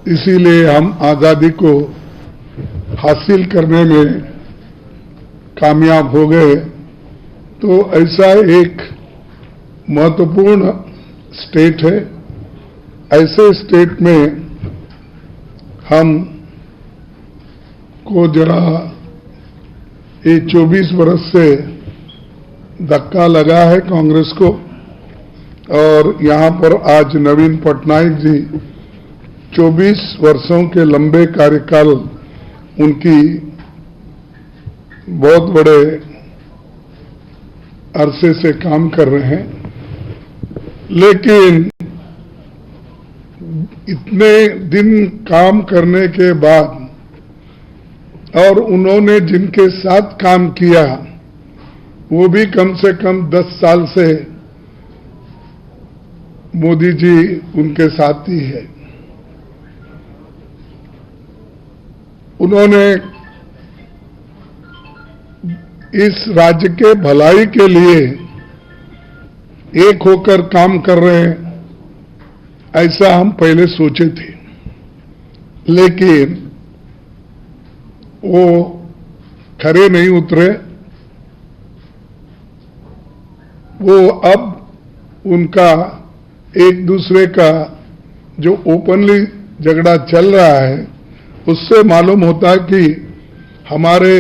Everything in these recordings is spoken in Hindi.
इसीलिए हम आज़ादी को हासिल करने में कामयाब हो गए। तो ऐसा एक महत्वपूर्ण स्टेट है, ऐसे स्टेट में हम को जरा ये 24 वर्ष से धक्का लगा है कांग्रेस को, और यहाँ पर आज नवीन पटनायक जी 24 वर्षों के लंबे कार्यकाल उनकी बहुत बड़े अरसे से काम कर रहे हैं, लेकिन इतने दिन काम करने के बाद और उन्होंने जिनके साथ काम किया वो भी कम से कम 10 साल से मोदी जी उनके साथ ही है। उन्होंने इस राज्य के भलाई के लिए एक होकर काम कर रहे हैं, ऐसा हम पहले सोचे थे, लेकिन वो खरे नहीं उतरे। वो अब उनका एक दूसरे का जो ओपनली झगड़ा चल रहा है उससे मालूम होता है कि हमारे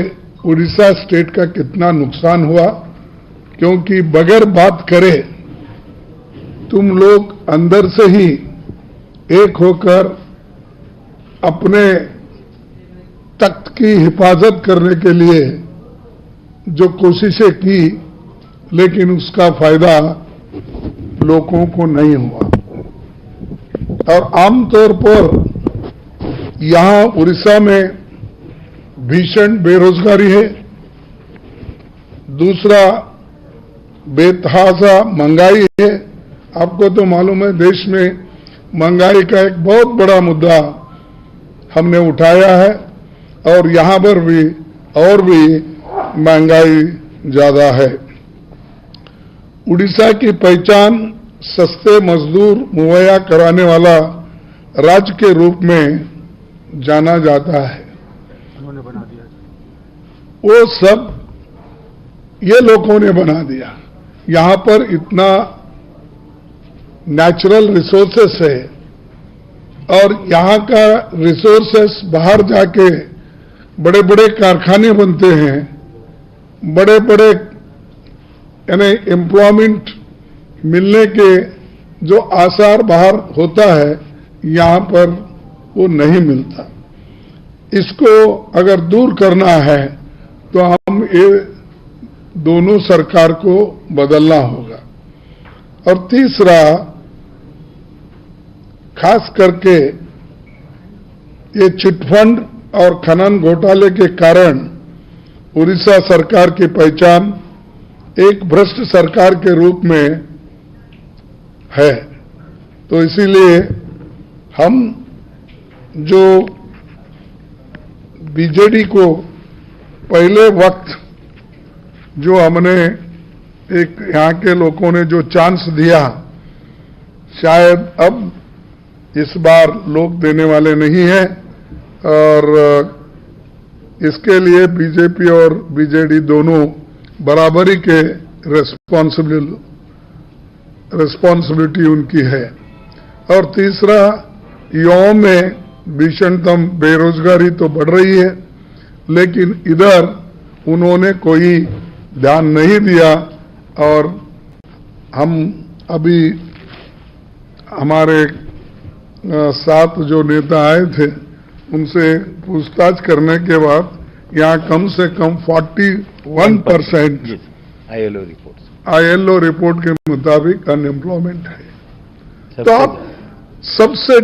उड़ीसा स्टेट का कितना नुकसान हुआ, क्योंकि बगैर बात करे तुम लोग अंदर से ही एक होकर अपने तख्त की हिफाजत करने के लिए जो कोशिशें की, लेकिन उसका फायदा लोगों को नहीं हुआ। और आमतौर पर यहाँ उड़ीसा में भीषण बेरोजगारी है, दूसरा बेतहाशा महंगाई है। आपको तो मालूम है देश में महंगाई का एक बहुत बड़ा मुद्दा हमने उठाया है, और यहाँ पर भी और भी महंगाई ज्यादा है। उड़ीसा की पहचान सस्ते मजदूर मुहैया कराने वाला राज्य के रूप में जाना जाता है। उन्होंने बना दिया, वो सब ये लोगों ने बना दिया। यहाँ पर इतना नेचुरल रिसोर्सेस है, और यहाँ का रिसोर्सेस बाहर जाके बड़े बड़े कारखाने बनते हैं, बड़े बड़े यानी एम्प्लॉयमेंट मिलने के जो आसार बाहर होता है, यहाँ पर वो नहीं मिलता। इसको अगर दूर करना है तो हम ये दोनों सरकार को बदलना होगा। और तीसरा, खास करके ये चिटफंड और खनन घोटाले के कारण उड़ीसा सरकार की पहचान एक भ्रष्ट सरकार के रूप में है। तो इसीलिए हम जो बीजेडी को पहले वक्त जो हमने एक यहाँ के लोगों ने जो चांस दिया, शायद अब इस बार लोग देने वाले नहीं हैं, और इसके लिए बीजेपी और बीजेडी दोनों बराबरी के रिस्पॉन्सिबिलिटी उनकी है। और तीसरा, युवाओं में भीषणतम बेरोजगारी तो बढ़ रही है, लेकिन इधर उन्होंने कोई ध्यान नहीं दिया। और हम अभी हमारे साथ जो नेता आए थे उनसे पूछताछ करने के बाद यहाँ कम से कम 41% ILO रिपोर्ट के मुताबिक अनएम्प्लॉयमेंट है। तो आप सबसे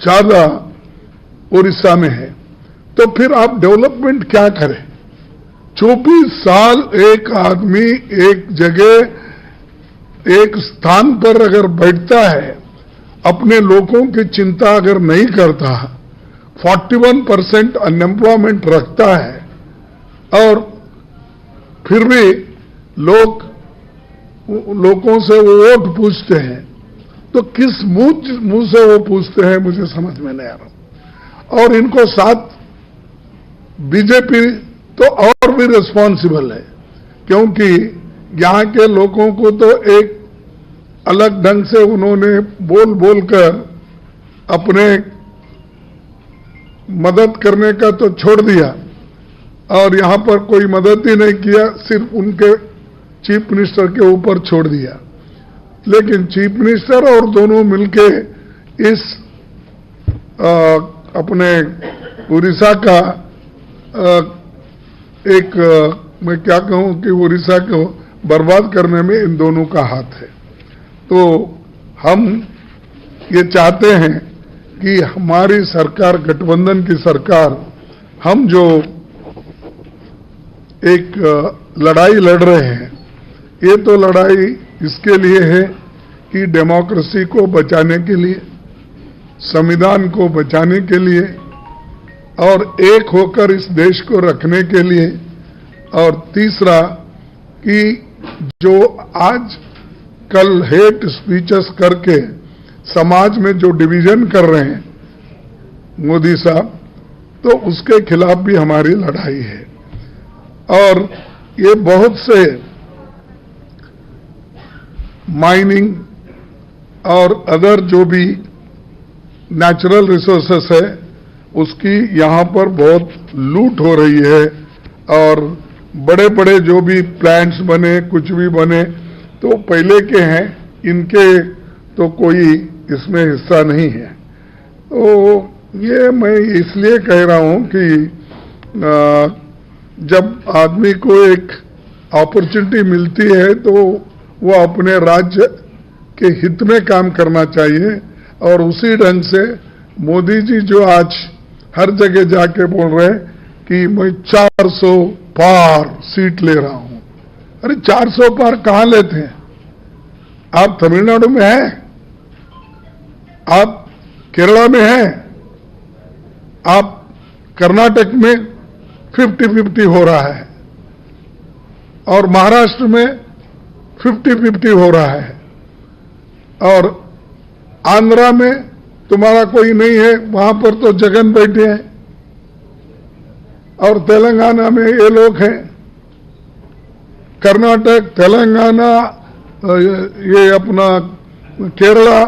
ज्यादा उड़ीसा में है, तो फिर आप डेवलपमेंट क्या करें? 24 साल एक आदमी एक जगह एक स्थान पर अगर बैठता है, अपने लोगों की चिंता अगर नहीं करता, 41% अनएम्प्लॉयमेंट रखता है, और फिर भी लोगों से वो वोट पूछते हैं, तो किस मुंह से वो पूछते हैं मुझे समझ में नहीं आ रहा। और इनको साथ बीजेपी तो और भी रिस्पॉन्सिबल है, क्योंकि यहाँ के लोगों को तो एक अलग ढंग से उन्होंने बोल कर अपने मदद करने का तो छोड़ दिया, और यहाँ पर कोई मदद ही नहीं किया, सिर्फ उनके चीफ मिनिस्टर के ऊपर छोड़ दिया। लेकिन चीफ मिनिस्टर और दोनों मिलके इस अपने उड़ीसा का मैं क्या कहूं कि उड़ीसा को बर्बाद करने में इन दोनों का हाथ है। तो हम ये चाहते हैं कि हमारी सरकार, गठबंधन की सरकार, हम जो एक लड़ाई लड़ रहे हैं, ये तो लड़ाई इसके लिए है कि डेमोक्रेसी को बचाने के लिए, संविधान को बचाने के लिए, और एक होकर इस देश को रखने के लिए, और तीसरा कि जो आज कल हेट स्पीचेस करके समाज में जो डिवीजन कर रहे हैं मोदी साहब, तो उसके खिलाफ भी हमारी लड़ाई है। और ये बहुत से माइनिंग और अदर जो भी नेचुरल रिसोर्सेस है, उसकी यहाँ पर बहुत लूट हो रही है, और बड़े बड़े जो भी प्लांट्स बने, कुछ भी बने, तो पहले के हैं, इनके तो कोई इसमें हिस्सा नहीं है। तो ये मैं इसलिए कह रहा हूं कि जब आदमी को एक अपॉर्चुनिटी मिलती है तो वो अपने राज्य के हित में काम करना चाहिए, और उसी ढंग से मोदी जी जो आज हर जगह जाके बोल रहे हैं कि मैं 400 पार सीट ले रहा हूं। अरे 400 पार कहां लेते हैं? आप तमिलनाडु में हैं, आप केरला में हैं, आप कर्नाटक में 50-50 हो रहा है, और महाराष्ट्र में 50-50 हो रहा है, और आंध्रा में तुम्हारा कोई नहीं है, वहां पर तो जगन बैठे हैं, और तेलंगाना में ये लोग हैं। कर्नाटक, तेलंगाना, ये अपना केरला,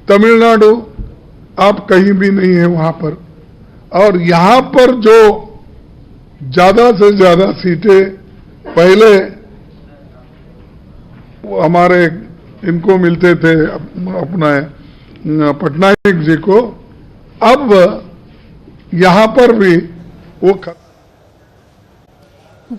तमिलनाडु, आप कहीं भी नहीं है वहां पर। और यहां पर जो ज्यादा से ज्यादा सीटें पहले हमारे इनको मिलते थे, अपना पटनायक जी को, अब यहां पर भी वो